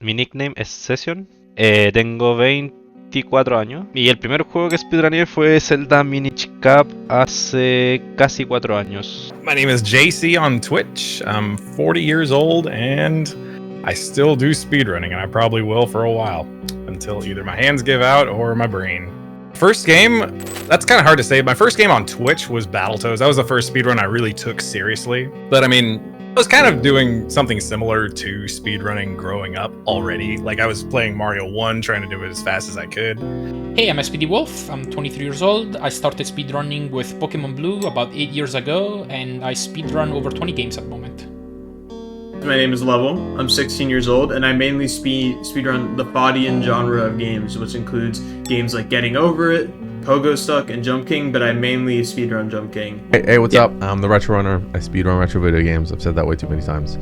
Mi nickname es Session. Tengo 24 años. Y el primer juego que speedruné fue Zelda Minish Cap hace casi 4 años. My name is JC on Twitch. I'm 40 years old and I still do speedrunning, and I probably will for a while until either my hands give out or my brain. First game, that's kind of hard to say. My first game on Twitch was Battletoads. That was the first speedrun I really took seriously. But I mean, I was kind of doing something similar to speedrunning growing up already. Like I was playing Mario 1, trying to do it as fast as I could. Hey, I'm Speedy Wolf. I'm 23 years old. I started speedrunning with Pokemon Blue about 8 years ago, and I speedrun over 20 games at the moment. My name is Level. I'm 16 years old, and I mainly speedrun the Fodian genre of games, which includes games like Getting Over It, Pogo Stuck, and Jump King, but I mainly speedrun Jump King. Hey, what's up? I'm the Retro Runner. I speedrun retro video games. I've said that way too many times.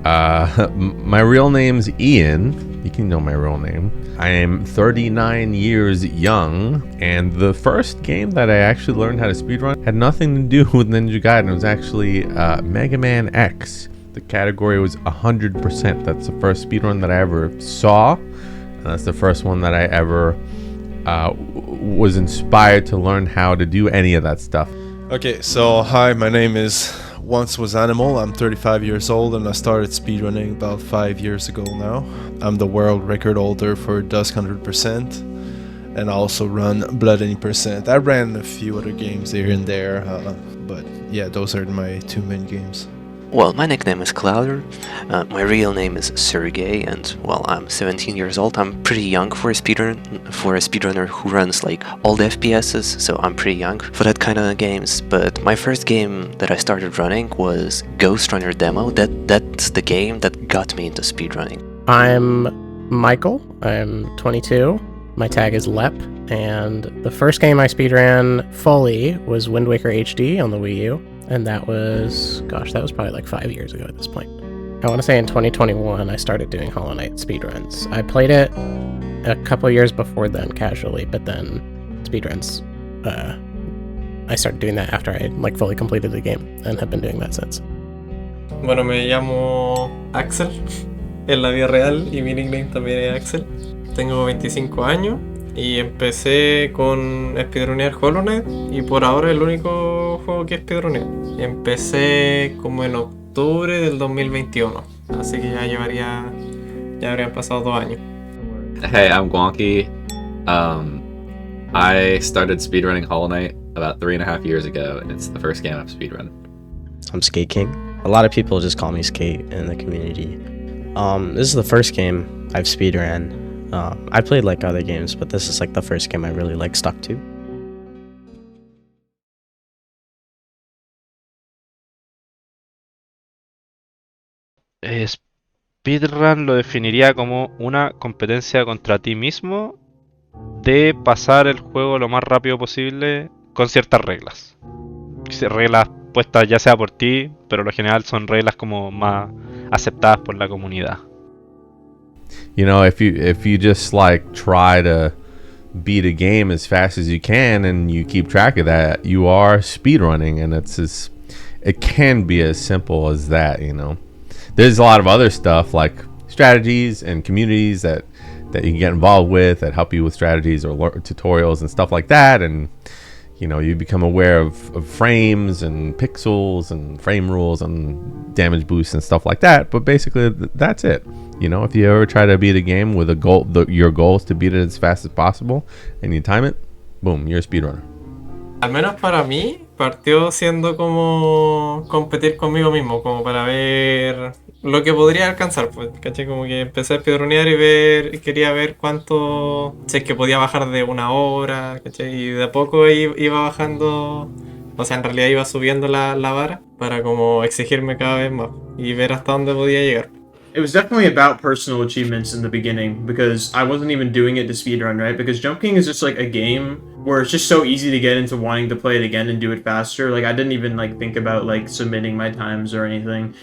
My real name's Ian. You can know my real name. I am 39 years young, and the first game that I actually learned how to speedrun had nothing to do with Ninja Gaiden. It was actually Mega Man X. The category was 100%. That's the first speedrun that I ever saw, and that's the first one that I ever was inspired to learn how to do any of that stuff. Okay, so hi, my name is Once Was Animal. I'm 35 years old and I started speedrunning about 5 years ago now. I'm the world record holder for Dusk 100%, and I also run Blood Any Percent. I ran a few other games here and there, but yeah, those are my two main games. Well, my nickname is Clouder. My real name is Sergey, and well, I'm 17 years old. I'm pretty young for a speedrunner who runs like all the FPSs, so I'm pretty young for that kind of games. But my first game that I started running was Ghost Runner Demo. That's the game that got me into speedrunning. I'm Michael. I'm 22. My tag is Lep, and the first game I speedran fully was Wind Waker HD on the Wii U. And that was probably like 5 years ago at this point. I want to say in 2021, I started doing Hollow Knight speedruns. I played it a couple years before then, casually, but then speedruns, I started doing that after I like fully completed the game, and have been doing that since. Bueno, me llamo Axel en la vida real y mi nickname también es Axel. Tengo 25 años. Y empecé con speedrunear Hollow Knight, y por ahora es el único juego que speedruneo. Empecé como en octubre del 2021, así que ya habrían pasado 2 años. Hey, I'm Guanky. I started speedrunning Hollow Knight about 3.5 years ago. It's the first game I've speedrun. I'm Skate King. A lot of people just call me Skate in the community. This is the first game I've speedran. I played like other games, but this is like the first game I really like stuck to. Speedrun lo definiría como una competencia contra ti mismo de pasar el juego lo más rápido posible con ciertas reglas. Reglas puestas ya sea por ti, pero lo general son reglas como más aceptadas por la comunidad. You know, if you just like try to beat a game as fast as you can and you keep track of that, you are speedrunning, and it can be as simple as that, you know. There's a lot of other stuff like strategies and communities that you can get involved with that help you with strategies or tutorials and stuff like that, and you know, you become aware of frames and pixels and frame rules and damage boosts and stuff like that. But basically, that's it. You know, if you ever try to beat a game with a goal, your goal is to beat it as fast as possible, and you time it, boom, you're a speedrunner. Al menos para mí, partió siendo como competir conmigo mismo, como para ver lo que podría alcanzar, pues, ¿cachai? Como que empecé a speedrunear y quería ver cuánto, si es que podía bajar de 1 hora, ¿cachai? Y de a poco iba bajando, o sea, en realidad iba subiendo la vara para como exigirme cada vez más y ver hasta dónde podía llegar. It was definitely about personal achievements in the beginning, because I wasn't even doing it to speedrun, right? Because Jump King is just like a game where it's just so easy to get into wanting to play it again and do it faster. Like, I didn't even like think about like submitting my times or anything.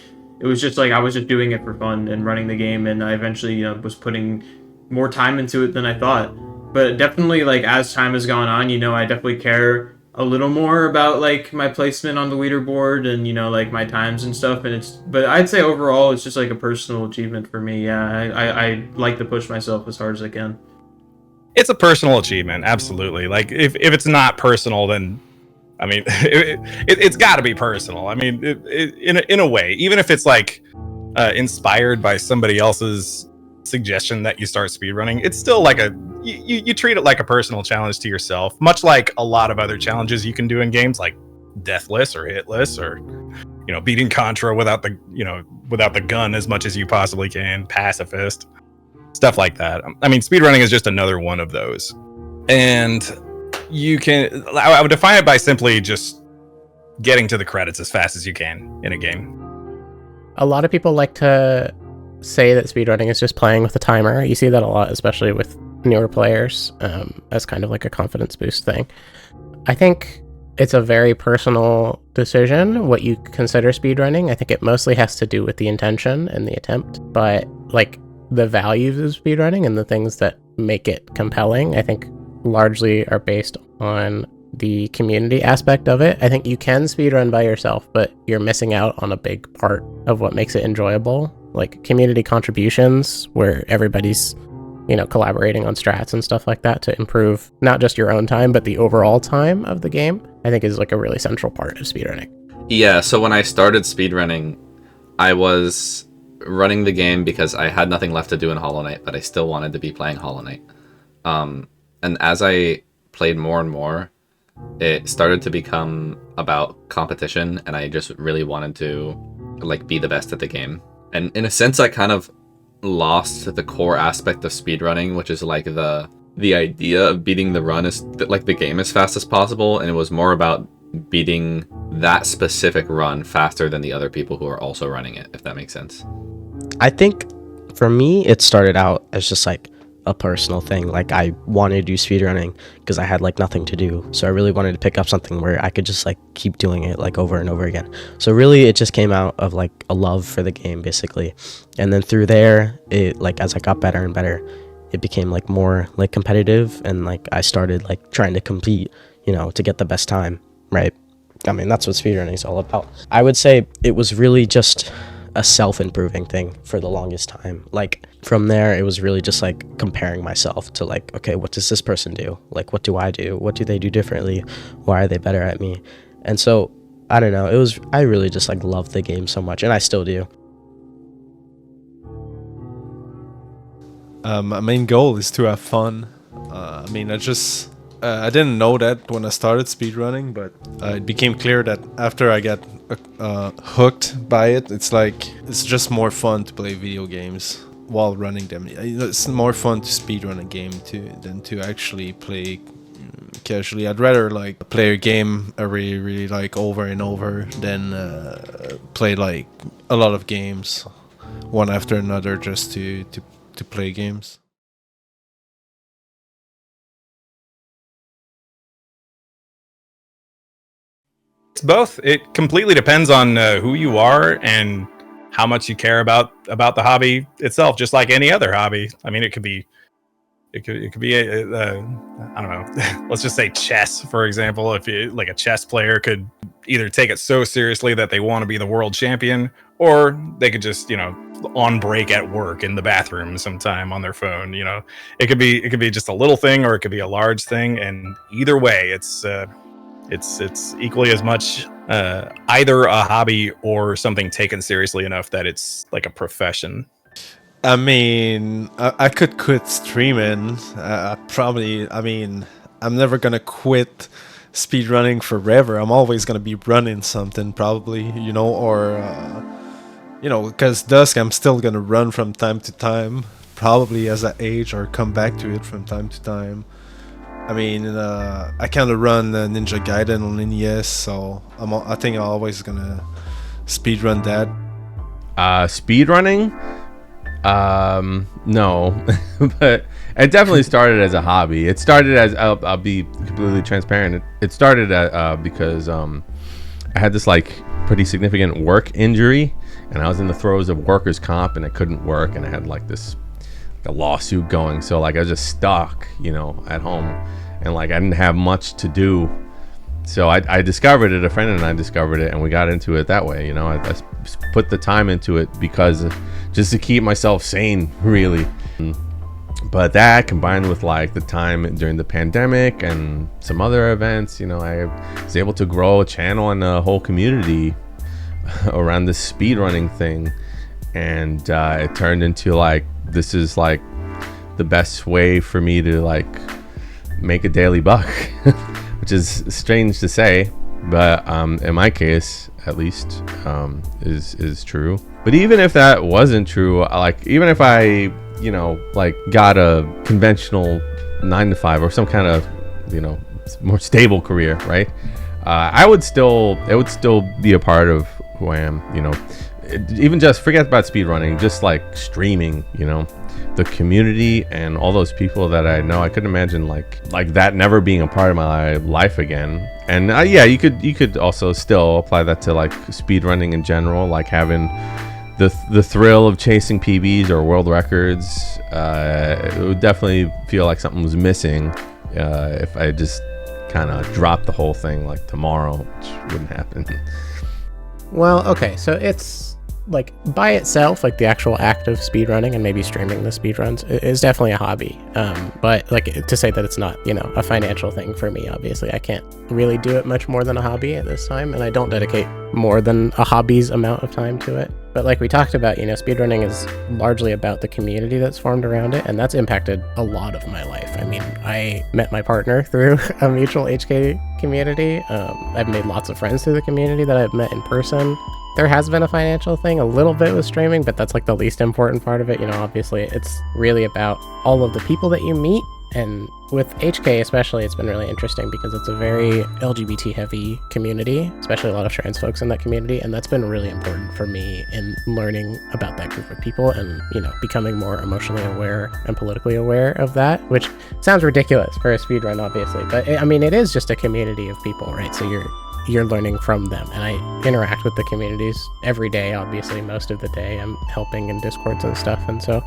It was just like I was just doing it for fun and running the game, and I eventually, you know, was putting more time into it than I thought. But definitely, like, as time has gone on, you know, I definitely care a little more about like my placement on the leaderboard and like my times and stuff. But I'd say overall it's just like a personal achievement for me. Yeah, I like to push myself as hard as I can. It's a personal achievement, absolutely. Like if it's not personal, then I mean, it's got to be personal. I mean, in a way, even if it's like inspired by somebody else's suggestion that you start speedrunning, it's still like you treat it like a personal challenge to yourself, much like a lot of other challenges you can do in games like deathless or hitless, or beating Contra without the gun as much as you possibly can, pacifist, stuff like that. I mean, speedrunning is just another one of those, and I would define it by simply just getting to the credits as fast as you can in a game. A lot of people like to say that speedrunning is just playing with a timer. You see that a lot, especially with newer players, as kind of like a confidence boost thing. I think it's a very personal decision what you consider speedrunning. I think it mostly has to do with the intention and the attempt, but like the values of speedrunning and the things that make it compelling, I think largely are based on the community aspect of it. I think you can speedrun by yourself, but you're missing out on a big part of what makes it enjoyable, like community contributions where everybody's collaborating on strats and stuff like that to improve not just your own time but the overall time of the game. I think is like a really central part of speedrunning. Yeah, so when I started speedrunning, I was running the game because I had nothing left to do in Hollow Knight, but I still wanted to be playing Hollow Knight. And as I played more and more, it started to become about competition, and I just really wanted to like be the best at the game. And in a sense, I kind of lost the core aspect of speedrunning, which is like the idea of beating the run is like the game as fast as possible, and it was more about beating that specific run faster than the other people who are also running it, if that makes sense. I think for me, it started out as just like a personal thing. Like I wanted to do speedrunning because I had like nothing to do. So I really wanted to pick up something where I could just like keep doing it like over and over again. So really it just came out of like a love for the game basically. And then through there, it like as I got better and better, it became like more like competitive, and like I started like trying to compete, to get the best time, right? I mean, that's what speedrunning is all about. I would say it was really just a self-improving thing for the longest time. Like from there, it was really just like comparing myself to like, okay, what does this person do? Like, what do I do? What do they do differently? Why are they better at me? And so, I don't know, I really just like loved the game so much, and I still do. My main goal is to have fun. I mean, I didn't know that when I started speedrunning, but it became clear that after I got hooked by it, it's just more fun to play video games while running them. It's more fun to speedrun a game than to actually play casually. I'd rather like play a game I really, really like over and over than play like a lot of games one after another just to play games. It's both. It completely depends on who you are and how much you care about the hobby itself, just like any other hobby. I mean, it could be I don't know. Let's just say chess, for example. If you like, a chess player could either take it so seriously that they want to be the world champion, or they could just, on break at work in the bathroom sometime on their phone. It could be just a little thing, or it could be a large thing, and either way, it's equally as much either a hobby or something taken seriously enough that it's like a profession. I mean, I could quit streaming. I'm never gonna quit speedrunning forever. I'm always gonna be running something, probably, because Dusk, I'm still gonna run from time to time, probably as I age or come back to it from time to time. I mean, I kind of run Ninja Gaiden on NES, so I think I'm always gonna speedrun that. Speedrunning? No, but it definitely started as a hobby. It started as, I'll be completely transparent. It started because I had this like pretty significant work injury, and I was in the throes of workers' comp, and it couldn't work, and I had like a lawsuit going, so like I was just stuck, at home, and like I didn't have much to do So I discovered it, a friend and I discovered it, and we got into it that way. You know, I put the time into it because just to keep myself sane, really. But that combined with like the time during the pandemic and some other events, you know, I was able to grow a channel and a whole community around this speedrunning thing. And it turned into like, this is like the best way for me to like make a daily buck, which is strange to say, but in my case, at least, is true. But even if that wasn't true, like even if I, you know, like got a conventional 9-to-5 or some kind of, you know, more stable career, right? It would still be a part of who I am, you know. Even just forget about speedrunning, just like streaming, you know, the community and all those people that I know. I couldn't imagine like that never being a part of my life again. And yeah, you could also still apply that to like speedrunning in general, like having the thrill of chasing PBs or world records. It would definitely feel like something was missing if I just kind of dropped the whole thing like tomorrow, which wouldn't happen. Well, okay, so it's like by itself, like the actual act of speedrunning and maybe streaming the speedruns is definitely a hobby. But like to say that it's not, you know, a financial thing for me, obviously I can't really do it much more than a hobby at this time, and I don't dedicate more than a hobby's amount of time to it. But like we talked about, you know, speedrunning is largely about the community that's formed around it, and that's impacted a lot of my life. I mean, I met my partner through a mutual HK community. I've made lots of friends through the community that I've met in person. There has been a financial thing a little bit with streaming, but that's like the least important part of it. You know, obviously it's really about all of the people that you meet. And with HK especially, it's been really interesting because it's a very LGBT heavy community, especially a lot of trans folks in that community. And that's been really important for me in learning about that group of people and, you know, becoming more emotionally aware and politically aware of that, which sounds ridiculous for a speedrun, obviously. But I mean, it is just a community of people, right? So you're learning from them, and I interact with the communities every day. Obviously, most of the day I'm helping in Discords and stuff, and so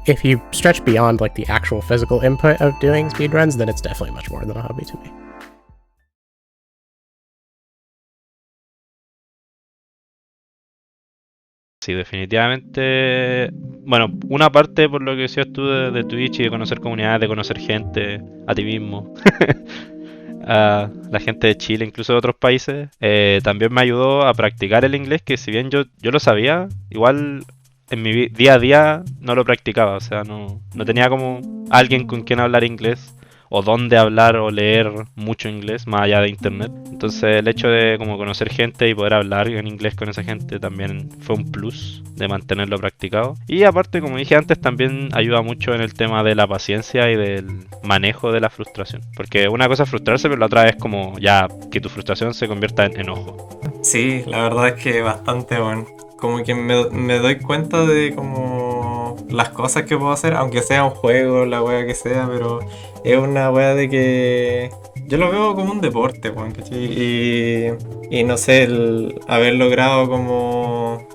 if you stretch beyond like the actual physical input of doing speedruns, then it's definitely much more than a hobby to me. Sí, definitivamente. Bueno, una parte por lo que decías tú de Twitch y de conocer comunidades, de conocer gente, a ti mismo. A la gente de Chile, incluso de otros países, también me ayudó a practicar el inglés, que si bien yo lo sabía, igual en mi día a día no lo practicaba, o sea, no tenía como alguien con quien hablar inglés o dónde hablar o leer mucho inglés más allá de internet. Entonces el hecho de como conocer gente y poder hablar en inglés con esa gente también fue un plus de mantenerlo practicado. Y aparte, como dije antes, también ayuda mucho en el tema de la paciencia y del manejo de la frustración. Porque una cosa es frustrarse, pero la otra es como ya que tu frustración se convierta en enojo. Sí, la verdad es que bastante bueno. Como que me doy cuenta de como las cosas que puedo hacer, aunque sea un juego, la wea que sea, pero es una wea de que yo lo veo como un deporte, weón, ¿cachai? Y no sé, el haber logrado como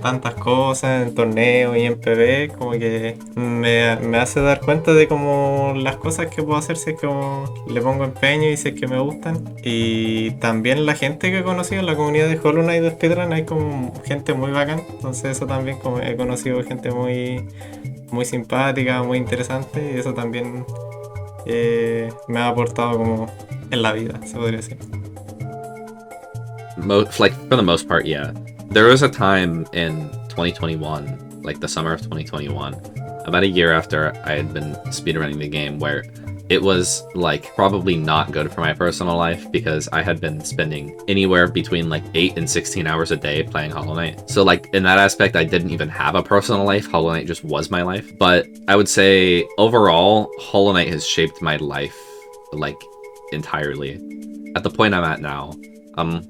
tantas cosas en torneos y en PB, como que me hace dar cuenta de como las cosas que puedo hacer si es que como le pongo empeño y si es que me gustan. Y también la gente que he conocido en la comunidad de Hollow Knight de Speedrun, hay como gente muy bacán, entonces eso también, como he conocido gente muy, muy simpática, muy interesante, y eso también me ha aportado como en la vida, se podría decir. Like for the most part, yeah. There was a time in 2021, like the summer of 2021, about a year after I had been speedrunning the game, where it was like probably not good for my personal life because I had been spending anywhere between like 8 and 16 hours a day playing Hollow Knight. So like in that aspect, I didn't even have a personal life. Hollow Knight just was my life. But I would say overall, Hollow Knight has shaped my life like entirely. At the point I'm at now,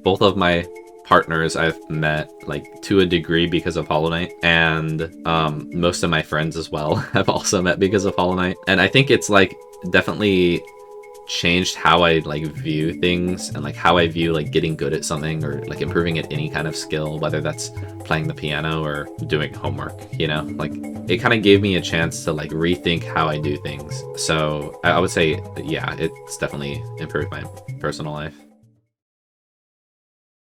both of my partners I've met like to a degree because of Hollow Knight, and most of my friends as well I've also met because of Hollow Knight. And I think it's like definitely changed how I like view things and like how I view like getting good at something or like improving at any kind of skill, whether that's playing the piano or doing homework, you know, like it kind of gave me a chance to like rethink how I do things. So I would say, yeah, it's definitely improved my personal life.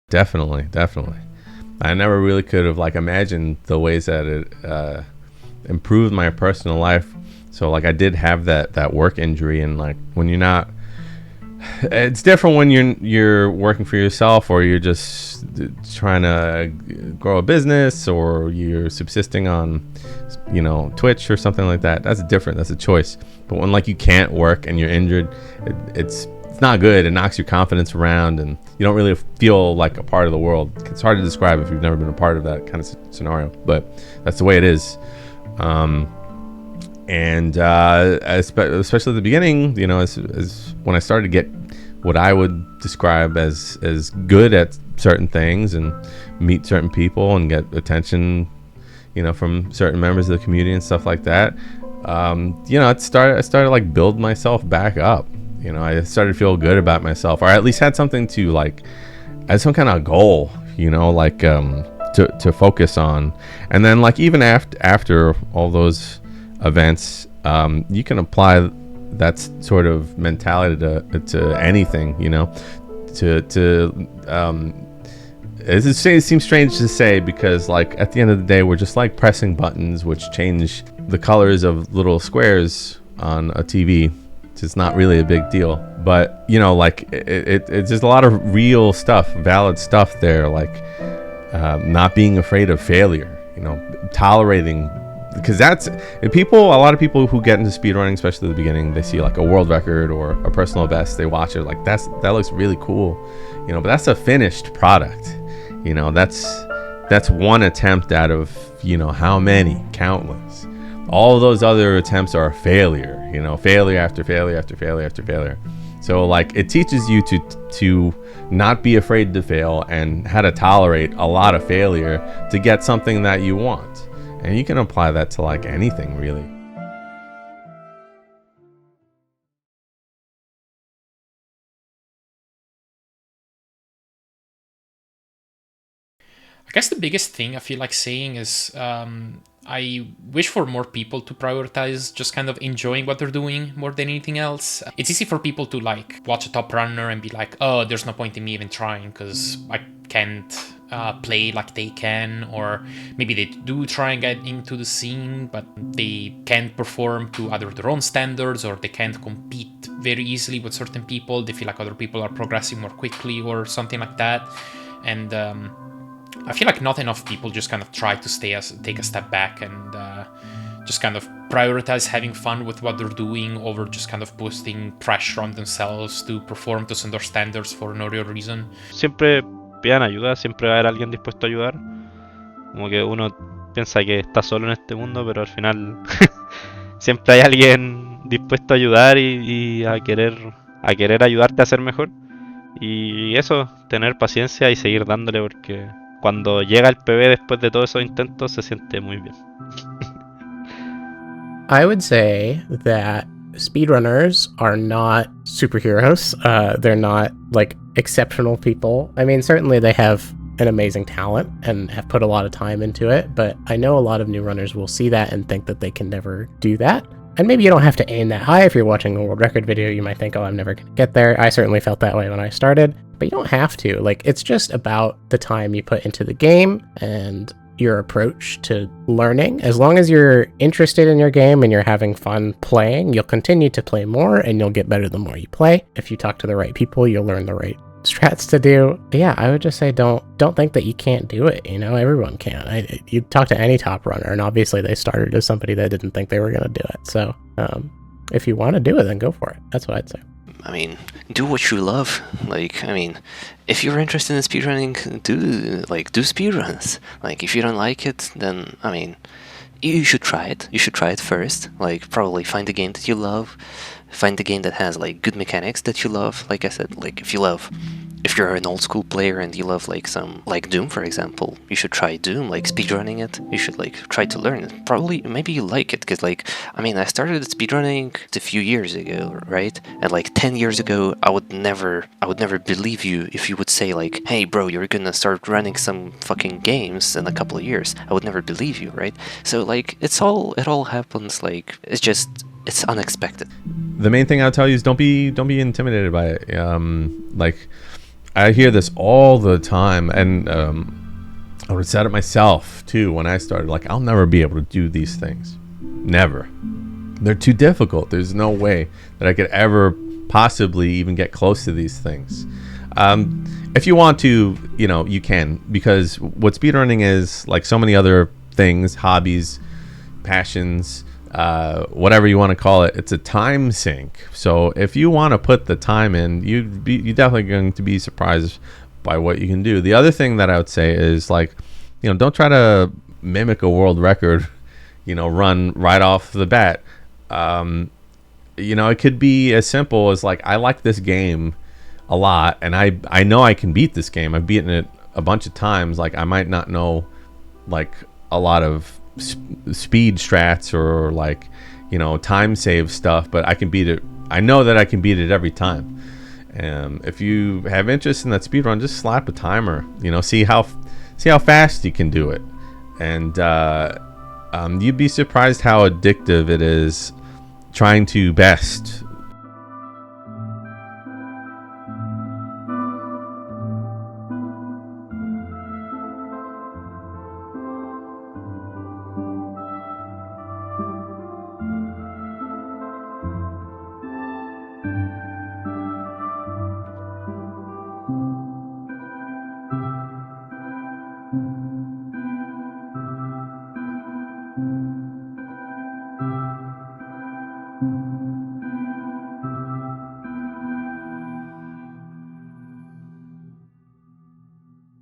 Definitely. I never really could have like imagined the ways that it improved my personal life. So like I did have that work injury, and like when you're not, it's different when you're working for yourself, or you're just trying to grow a business, or you're subsisting on, Twitch or something like that. That's different. That's a choice. But when like you can't work and you're injured, it's not good. It knocks your confidence around, and you don't really feel like a part of the world. It's hard to describe if you've never been a part of that kind of scenario, but that's the way it is. And especially at the beginning, as when I started to get what I would describe as good at certain things and meet certain people and get attention, from certain members of the community and stuff like that, I started like build myself back up. I started to feel good about myself, or I at least had something to like, I had some kind of goal, to focus on. And then like even after all those events, you can apply that sort of mentality to anything, it seems strange to say, because like at the end of the day, we're just like pressing buttons which change the colors of little squares on a TV. It's not really a big deal, but like it's just a lot of real stuff, valid stuff there, like not being afraid of failure, tolerating, because a lot of people who get into speedrunning, especially at the beginning, they see like a world record or a personal best, they watch it like that looks really cool, but that's a finished product. That's one attempt out of how many, countless. All of those other attempts are a failure, failure after failure after failure after failure. So like it teaches you to not be afraid to fail, and how to tolerate a lot of failure to get something that you want. And you can apply that to like anything, really. I guess the biggest thing I feel like saying is I wish for more people to prioritize just kind of enjoying what they're doing more than anything else. It's easy for people to like watch a top runner and be like, oh, there's no point in me even trying because I can't play like they can, or maybe they do try and get into the scene, but they can't perform to either their own standards, or they can't compete very easily with certain people. They feel like other people are progressing more quickly or something like that. And I feel like not enough people just kind of try to take a step back and just kind of prioritize having fun with what they're doing over just kind of putting pressure on themselves to perform to some standards for no real reason. Siempre pidan ayuda, siempre va a haber alguien dispuesto a ayudar. Como que uno piensa que está solo en este mundo, pero al final siempre hay alguien dispuesto a ayudar y a querer ayudarte a ser mejor. Y eso, tener paciencia y seguir dándole, porque cuando llega el PB después de todos esos intentos se siente muy bien. I would say that speedrunners are not superheroes. They're not like exceptional people. I mean, certainly they have an amazing talent and have put a lot of time into it, but I know a lot of new runners will see that and think that they can never do that. And maybe you don't have to aim that high. If you're watching a world record video, you might think, oh, I'm never going to get there. I certainly felt that way when I started, but you don't have to. Like, it's just about the time you put into the game and your approach to learning. As long as you're interested in your game and you're having fun playing, you'll continue to play more and you'll get better the more you play. If you talk to the right people, you'll learn the right strats to do. But yeah, I would just say don't think that you can't do it. Everyone can. You talk to any top runner, and obviously they started as somebody that didn't think they were going to do it. So if you want to do it, then go for it. That's what I'd say. I mean, do what you love. Like, I mean, if you're interested in speedrunning, do speedruns. Like, if you don't like it, then, I mean, you should try it. You should try it first. Like, probably find a game that you love. Find the game that has, like, good mechanics that you love. Like I said, like, if you're an old school player and you love, like, Doom, for example, you should try Doom, like, speedrunning it. You should, like, try to learn it. Probably, maybe you like it, because, like, I mean, I started speedrunning a few years ago, right? And, like, 10 years ago, I would never believe you if you would say, like, hey, bro, you're gonna start running some fucking games in a couple of years. I would never believe you, right? So, like, it all happens, like, it's unexpected. The main thing I'll tell you is don't be intimidated by it. Like, I hear this all the time, and I would have said it myself too when I started. Like, I'll never be able to do these things. Never. They're too difficult. There's no way that I could ever possibly even get close to these things. If you want to, you can, because what speedrunning is, like so many other things, hobbies, passions, whatever you want to call it, it's a time sink. So if you want to put the time in, you're definitely going to be surprised by what you can do. The other thing that I would say is, like, don't try to mimic a world record, run right off the bat. It could be as simple as, like, I like this game a lot, and I know I can beat this game. I've beaten it a bunch of times. Like, I might not know, like, a lot of speed strats or, like, time save stuff, but I can beat it. I know that I can beat it every time. If you have interest in that speedrun, just slap a timer. See how fast you can do it, and you'd be surprised how addictive it is trying to best